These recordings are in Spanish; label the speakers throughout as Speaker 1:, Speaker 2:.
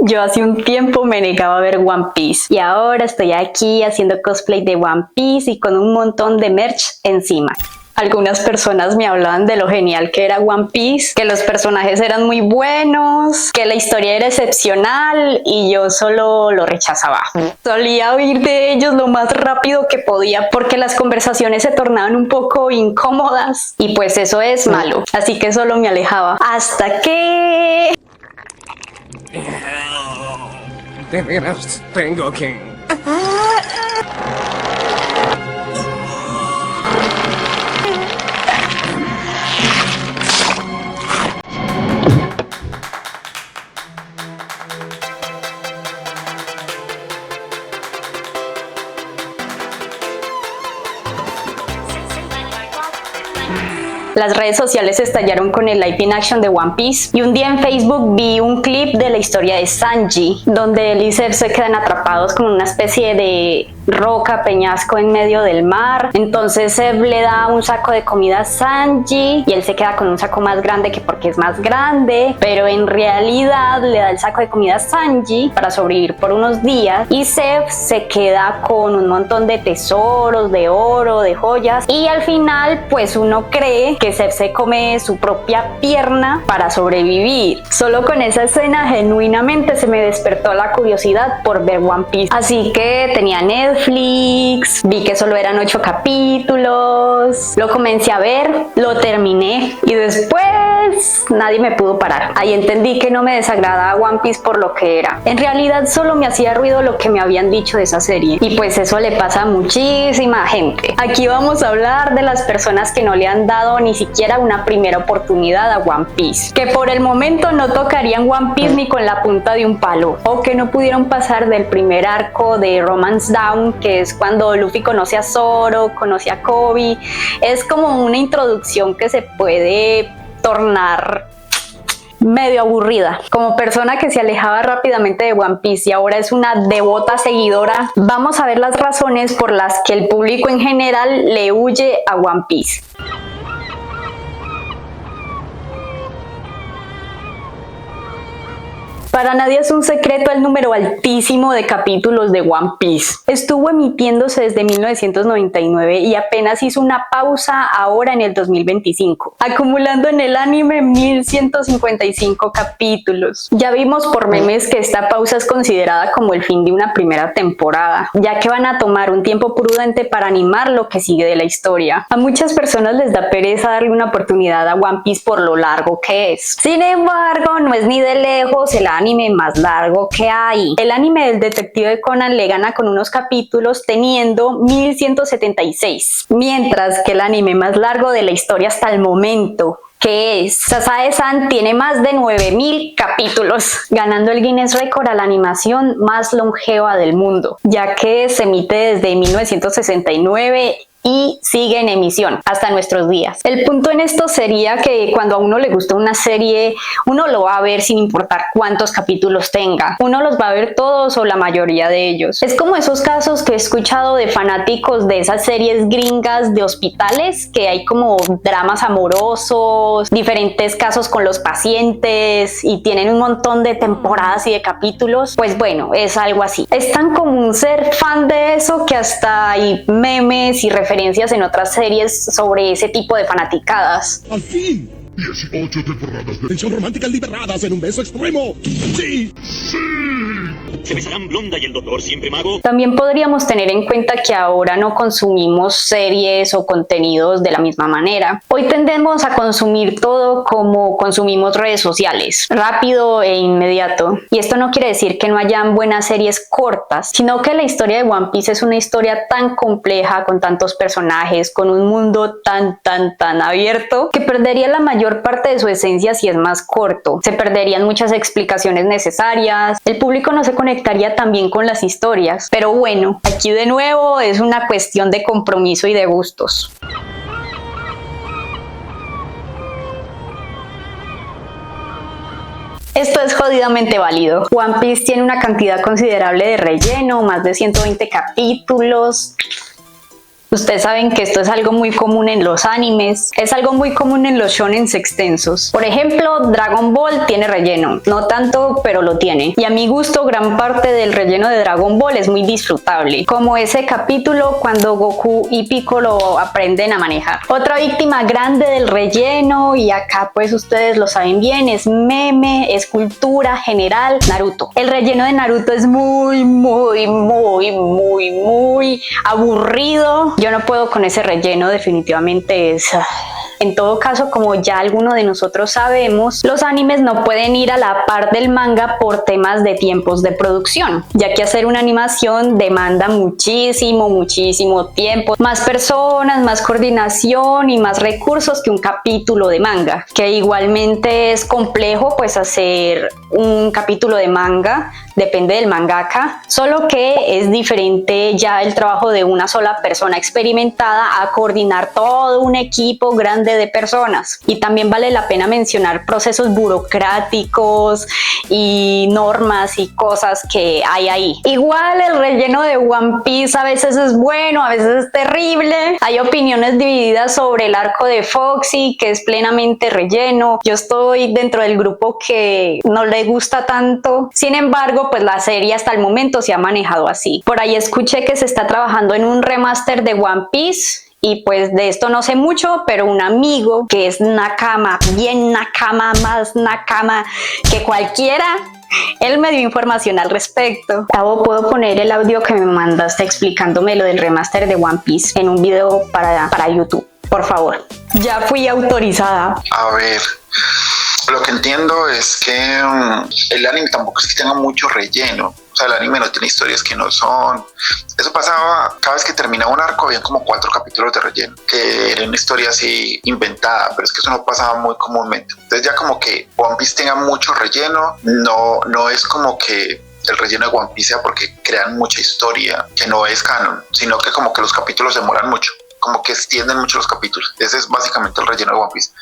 Speaker 1: Yo hace un tiempo me negaba a ver One Piece y ahora estoy aquí haciendo cosplay de One Piece y con un montón de merch encima. Algunas personas me hablaban de lo genial que era One Piece, que los personajes eran muy buenos, que la historia era excepcional y yo solo lo rechazaba. Solía oír de ellos lo más rápido que podía porque las conversaciones se tornaban un poco incómodas y pues eso es malo, así que solo me alejaba. Hasta que...
Speaker 2: De veras, tengo que...
Speaker 1: Las redes sociales estallaron con el live in action de One Piece y un día en Facebook vi un clip de la historia de Sanji, donde él y Zeb se quedan atrapados con una especie de roca, peñasco en medio del mar. Entonces Zeb le da un saco de comida a Sanji y él se queda con un saco más grande que porque es más grande, pero en realidad le da el saco de comida a Sanji para sobrevivir por unos días y Zeb se queda con un montón de tesoros, de oro, de joyas y al final pues uno cree que Zeb se come su propia pierna para sobrevivir. Solo con esa escena genuinamente se me despertó la curiosidad por ver One Piece, así que tenía Netflix, vi que solo eran 8 capítulos, lo comencé a ver, lo terminé y después nadie me pudo parar. Ahí entendí que no me desagradaba One Piece por lo que era. En realidad solo me hacía ruido lo que me habían dicho de esa serie y pues eso le pasa a muchísima gente. Aquí vamos a hablar de las personas que no le han dado ni siquiera una primera oportunidad a One Piece, que por el momento no tocarían One Piece ni con la punta de un palo, o que no pudieron pasar del primer arco de Romance Dawn, que es cuando Luffy conoce a Zoro, conoce a Kobe. Es como una introducción que se puede tornar medio aburrida. Como persona que se alejaba rápidamente de One Piece y ahora es una devota seguidora, vamos a ver las razones por las que el público en general le huye a One Piece. Para nadie es un secreto el número altísimo de capítulos de One Piece. Estuvo emitiéndose desde 1999 y apenas hizo una pausa ahora en el 2025, acumulando en el anime 1155 capítulos. Ya vimos por memes que esta pausa es considerada como el fin de una primera temporada, ya que van a tomar un tiempo prudente para animar lo que sigue de la historia. A muchas personas les da pereza darle una oportunidad a One Piece por lo largo que es. Sin embargo, no es ni de lejos el anime más largo que hay. El anime del Detective Conan le gana con unos capítulos teniendo 1176, mientras que el anime más largo de la historia hasta el momento, que es Sasae-san, tiene más de 9000 capítulos, ganando el Guinness Record a la animación más longeva del mundo, ya que se emite desde 1969 y sigue en emisión hasta nuestros días. El punto en esto sería que cuando a uno le gusta una serie, uno lo va a ver sin importar cuántos capítulos tenga. Uno los va a ver todos o la mayoría de ellos. Es como esos casos que he escuchado de fanáticos de esas series gringas de hospitales, que hay como dramas amorosos, diferentes casos con los pacientes y tienen un montón de temporadas y de capítulos. Pues bueno, es algo así. Es tan común ser fan de eso que hasta hay memes y referencias en otras series sobre ese tipo de fanaticadas.
Speaker 3: ¡Al fin! 18 temporadas de tensión romántica liberadas en un beso extremo. ¡Sí! ¡Sí!
Speaker 4: ¿Se besarán Blonda y el Doctor Siempre Mago?
Speaker 1: También podríamos tener en cuenta que ahora no consumimos series o contenidos de la misma manera. Hoy tendemos a consumir todo como consumimos redes sociales, rápido e inmediato. Y esto no quiere decir que no hayan buenas series cortas, sino que la historia de One Piece es una historia tan compleja, con tantos personajes, con un mundo tan abierto, que perdería la mayor parte de su esencia si es más corto. Se perderían muchas explicaciones necesarias, el público no se conectaría tan bien con las historias. Pero bueno, aquí de nuevo es una cuestión de compromiso y de gustos. Esto es jodidamente válido. One Piece tiene una cantidad considerable de relleno, más de 120 capítulos. Ustedes saben que esto es algo muy común en los animes, es algo muy común en los shonens extensos. Por ejemplo, Dragon Ball tiene relleno, no tanto, pero lo tiene. Y a mi gusto, gran parte del relleno de Dragon Ball es muy disfrutable, como ese capítulo cuando Goku y Piccolo aprenden a manejar. Otra víctima grande del relleno, y acá pues ustedes lo saben bien, es meme, es cultura general, Naruto. El relleno de Naruto es muy aburrido. Yo no puedo con ese relleno, definitivamente es... En todo caso, como ya alguno de nosotros sabemos, los animes no pueden ir a la par del manga por temas de tiempos de producción, ya que hacer una animación demanda muchísimo tiempo, más personas, más coordinación y más recursos que un capítulo de manga, que igualmente es complejo pues hacer un capítulo de manga, depende del mangaka, solo que es diferente ya el trabajo de una sola persona experimentada a coordinar todo un equipo grande de personas. Y también vale la pena mencionar procesos burocráticos y normas y cosas que hay ahí. Igual el relleno de One Piece a veces es bueno, a veces es terrible. Hay opiniones divididas sobre el arco de Foxy, que es plenamente relleno. Yo estoy dentro del grupo que no le gusta tanto. Sin embargo, pues la serie hasta el momento se ha manejado así. Por ahí escuché que se está trabajando en un remaster de One Piece. Y pues de esto no sé mucho, pero un amigo que es Nakama, bien Nakama, más Nakama que cualquiera, él me dio información al respecto. Gabo, ¿puedo poner el audio que me mandaste explicándome lo del remaster de One Piece en un video para YouTube? Por favor. Ya fui autorizada.
Speaker 5: A ver, lo que entiendo es que el anime tampoco es que tenga mucho relleno. O sea, el anime no tiene historias que no son... Eso pasaba cada vez que terminaba un arco, habían como 4 capítulos de relleno, que era una historia así inventada, pero es que eso no pasaba muy comúnmente. Entonces ya como que One Piece tenga mucho relleno, no es como que el relleno de One Piece sea porque crean mucha historia que no es canon, sino que como que los capítulos demoran mucho, como que extienden mucho los capítulos. Ese es básicamente el relleno de One Piece.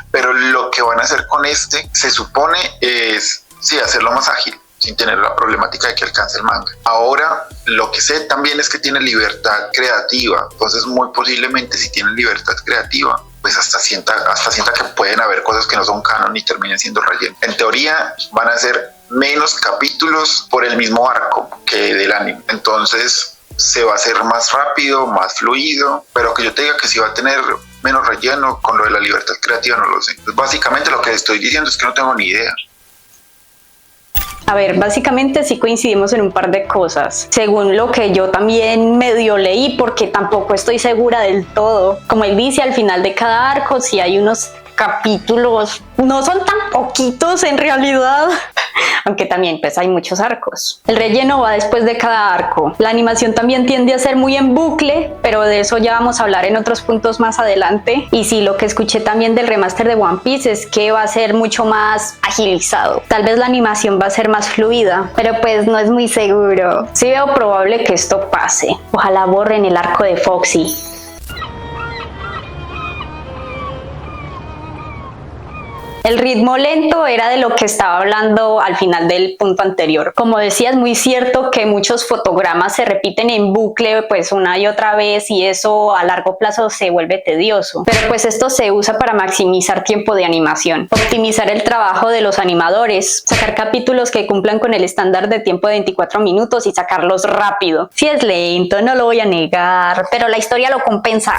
Speaker 5: Pero lo que van a hacer con este, se supone, es sí, hacerlo más ágil, sin tener la problemática de que alcance el manga. Ahora, lo que sé también es que tiene libertad creativa, entonces muy posiblemente si tienen libertad creativa, pues hasta sienta que pueden haber cosas que no son canon y terminen siendo relleno. En teoría, van a ser menos capítulos por el mismo arco que del anime, entonces se va a hacer más rápido, más fluido, pero que yo te diga que si va a tener menos relleno con lo de la libertad creativa, no lo sé. Pues básicamente lo que estoy diciendo es que no tengo ni idea.
Speaker 1: A ver, básicamente sí coincidimos en un par de cosas, según lo que yo también medio leí, porque tampoco estoy segura del todo. Como él dice, al final de cada arco sí hay unos capítulos, no son tan poquitos en realidad, aunque también pues hay muchos arcos. El relleno va después de cada arco. La animación también tiende a ser muy en bucle, pero de eso ya vamos a hablar en otros puntos más adelante. Y sí, lo que escuché también del remaster de One Piece es que va a ser mucho más agilizado. Tal vez la animación va a ser más fluida, pero pues no es muy seguro. Sí veo probable que esto pase. Ojalá borren el arco de Foxy. El ritmo lento era de lo que estaba hablando al final del punto anterior. Como decía, es muy cierto que muchos fotogramas se repiten en bucle pues una y otra vez y eso a largo plazo se vuelve tedioso. Pero pues esto se usa para maximizar tiempo de animación, optimizar el trabajo de los animadores, sacar capítulos que cumplan con el estándar de tiempo de 24 minutos y sacarlos rápido. Sí es lento, no lo voy a negar, pero la historia lo compensa.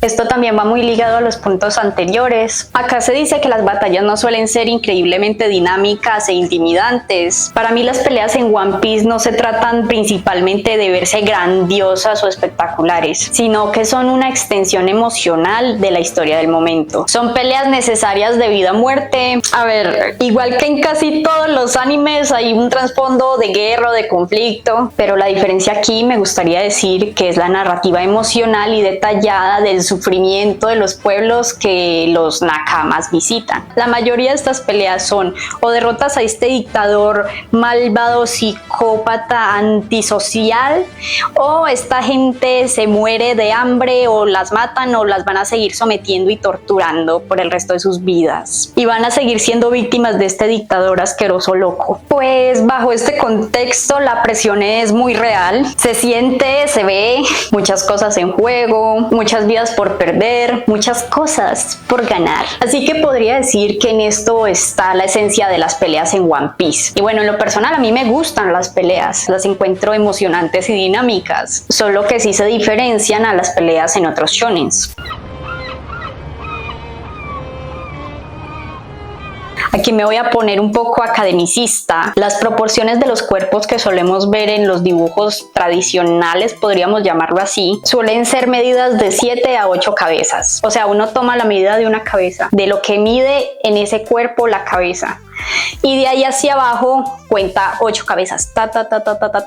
Speaker 1: Esto también va muy ligado a los puntos anteriores. Acá se dice que las batallas no suelen ser increíblemente dinámicas e intimidantes. Para mí las peleas en One Piece no se tratan principalmente de verse grandiosas o espectaculares, sino que son una extensión emocional de la historia del momento. Son peleas necesarias de vida o muerte. A ver, igual que en casi todos los animes hay un trasfondo de guerra o de conflicto, pero la diferencia aquí me gustaría decir que es la narrativa emocional y detallada del sufrimiento de los pueblos que los nakamas visitan. La mayoría de estas peleas son o derrotas a este dictador malvado, psicópata psicópata antisocial, o esta gente se muere de hambre o las matan o las van a seguir sometiendo y torturando por el resto de sus vidas y van a seguir siendo víctimas de este dictador asqueroso loco. Pues bajo este contexto la presión es muy real, se siente, se ve, muchas cosas en juego, muchas vidas por perder, muchas cosas por ganar. Así que podría decir que en esto está la esencia de las peleas en One Piece. Y bueno, en lo personal a mí me gustan las peleas, las encuentro emocionantes y dinámicas, solo que sí se diferencian a las peleas en otros shonens. Aquí me voy a poner un poco academicista. Las proporciones de los cuerpos que solemos ver en los dibujos tradicionales, podríamos llamarlo así, suelen ser medidas de 7 a 8 cabezas. O sea, uno toma la medida de una cabeza, de lo que mide en ese cuerpo la cabeza. Y de ahí hacia abajo cuenta 8 cabezas,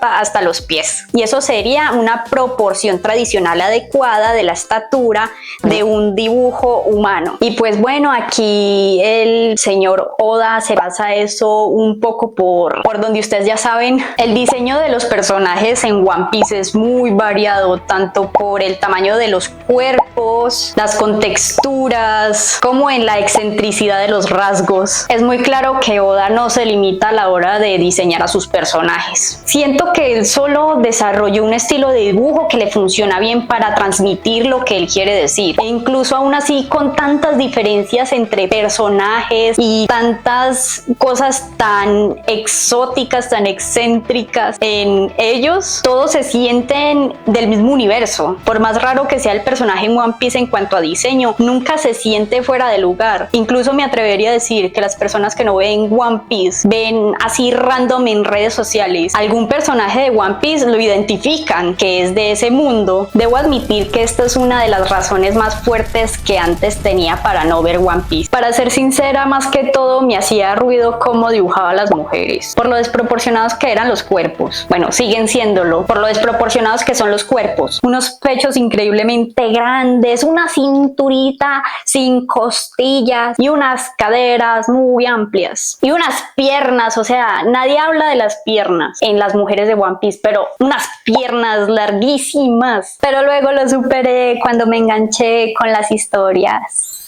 Speaker 1: hasta los pies. Y eso sería una proporción tradicional adecuada de la estatura de un dibujo humano. Y pues bueno, aquí el señor Oda se basa eso un poco por donde ustedes ya saben. El diseño de los personajes en One Piece es muy variado, tanto por el tamaño de los cuerpos, las contexturas, como en la excentricidad de los rasgos. Es muy claro que Oda no se limita a la hora de diseñar a sus personajes. Siento que él solo desarrolló un estilo de dibujo que le funciona bien para transmitir lo que él quiere decir. E incluso aún así, con tantas diferencias entre personajes y tantas cosas tan exóticas, tan excéntricas en ellos, todos se sienten del mismo universo. Por más raro que sea el personaje en One Piece en cuanto a diseño, nunca se siente fuera de lugar. Incluso me atrevería a decir que las personas que no ven One Piece ven así random en redes sociales algún personaje de One Piece, lo identifican que es de ese mundo. Debo admitir que esta es una de las razones más fuertes que antes tenía para no ver One Piece. Para ser sincera, más que todo me hacía ruido cómo dibujaba a las mujeres, por lo desproporcionados que eran los cuerpos. Bueno, siguen siéndolo, por lo desproporcionados que son los cuerpos. Unos pechos increíblemente grandes, una cinturita sin costillas y unas caderas muy amplias. Y unas piernas, o sea, nadie habla de las piernas en las mujeres de One Piece, pero unas piernas larguísimas. Pero luego lo superé cuando me enganché con las historias.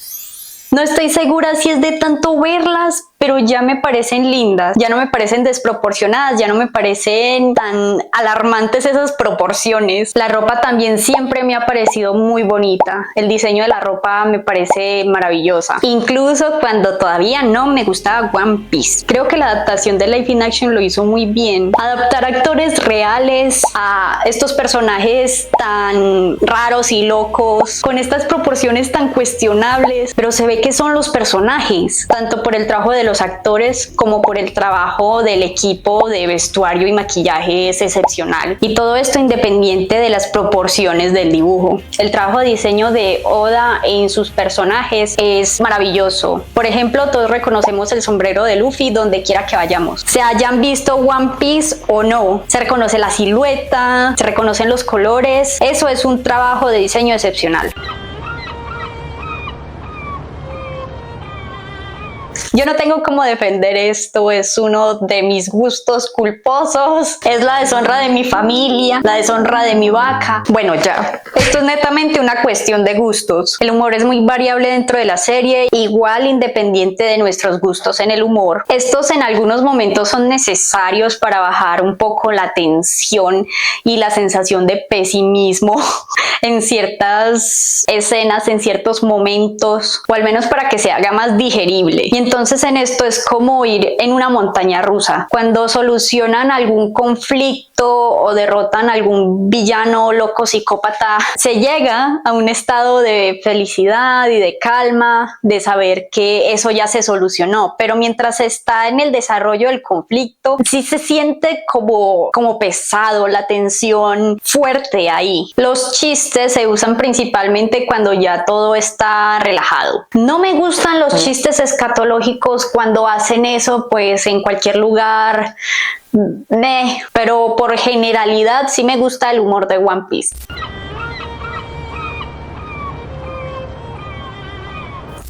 Speaker 1: No estoy segura si es de tanto verlas, pero ya me parecen lindas, ya no me parecen desproporcionadas, ya no me parecen tan alarmantes esas proporciones. La ropa también siempre me ha parecido muy bonita, el diseño de la ropa me parece maravillosa, incluso cuando todavía no me gustaba One Piece. Creo que la adaptación de Live in Action lo hizo muy bien. Adaptar actores reales a estos personajes tan raros y locos, con estas proporciones tan cuestionables, pero se ve que son los personajes, tanto por el trabajo de los actores como por el trabajo del equipo de vestuario y maquillaje es excepcional, y todo esto independiente de las proporciones del dibujo. El trabajo de diseño de Oda en sus personajes es maravilloso. Por ejemplo, todos reconocemos el sombrero de Luffy donde quiera que vayamos, se hayan visto One Piece o no. Se reconoce la silueta, se reconocen los colores. Eso es un trabajo de diseño excepcional. Yo no tengo cómo defender esto, es uno de mis gustos culposos, es la deshonra de mi familia, la deshonra de mi vaca. Bueno, ya, esto es netamente una cuestión de gustos. El humor es muy variable dentro de la serie, igual independiente de nuestros gustos en el humor. Estos en algunos momentos son necesarios para bajar un poco la tensión y la sensación de pesimismo en ciertas escenas, en ciertos momentos, o al menos para que se haga más digerible. Y entonces en esto es como ir en una montaña rusa. Cuando solucionan algún conflicto o derrotan a algún villano loco psicópata, se llega a un estado de felicidad y de calma, de saber que eso ya se solucionó. Pero mientras está en el desarrollo del conflicto, sí se siente como pesado, la tensión fuerte ahí. Los chistes se usan principalmente cuando ya todo está relajado. No me gustan los chistes escatológicos cuando hacen eso, pues en cualquier lugar, pero por generalidad sí me gusta el humor de One Piece.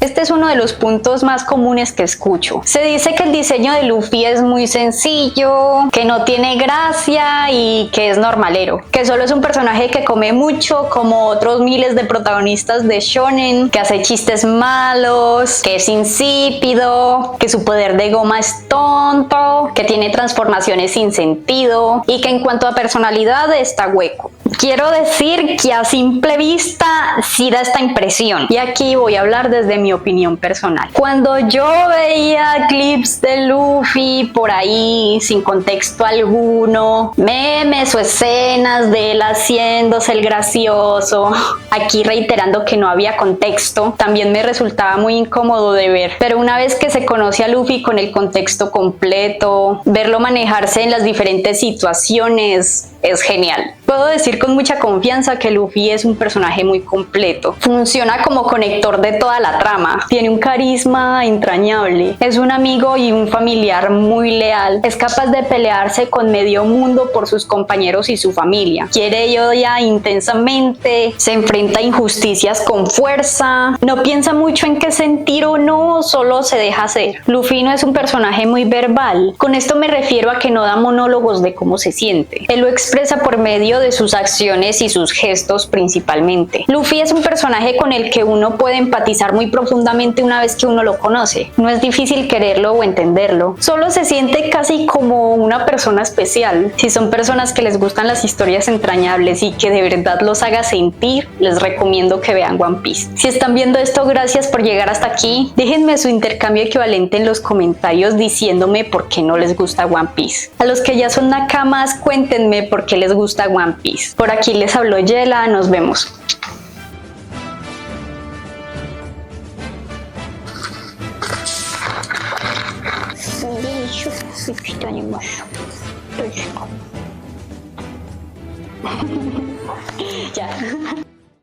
Speaker 1: Este es uno de los puntos más comunes que escucho. Se dice que el diseño de Luffy es muy sencillo, que no tiene gracia y que es normalero, que solo es un personaje que come mucho como otros miles de protagonistas de shonen, que hace chistes malos, que es insípido, que su poder de goma es tonto, que tiene transformaciones sin sentido y que en cuanto a personalidad está hueco. Quiero decir que a simple vista sí da esta impresión, y aquí voy a hablar desde mi opinión personal. Cuando yo veía clips de Luffy por ahí sin contexto alguno, memes o escenas de él haciéndose el gracioso, aquí reiterando que no había contexto, también me resultaba muy incómodo de ver. Pero una vez que se conoce a Luffy con el contexto completo, verlo manejarse en las diferentes situaciones es genial. Puedo decir con mucha confianza que Luffy es un personaje muy completo. Funciona como conector de toda la trama. Tiene un carisma entrañable. Es un amigo y un familiar muy leal. Es capaz de pelearse con medio mundo por sus compañeros y su familia. Quiere y odia intensamente. Se enfrenta a injusticias con fuerza. No piensa mucho en qué sentir o no, solo se deja hacer. Luffy no es un personaje muy verbal. Con esto me refiero a que no da monólogos de cómo se siente. Él lo expresa por medio de sus acciones y sus gestos principalmente. Luffy es un personaje con el que uno puede empatizar muy profundamente una vez que uno lo conoce. No es difícil quererlo o entenderlo. Solo se siente casi como una persona especial. Si son personas que les gustan las historias entrañables y que de verdad los haga sentir, les recomiendo que vean One Piece. Si están viendo esto, gracias por llegar hasta aquí. Déjenme su intercambio equivalente en los comentarios diciéndome por qué no les gusta One Piece. A los que ya son nakamas, cuéntenme por qué les gusta One Piece. Por aquí les habló Yela, nos vemos. Ya.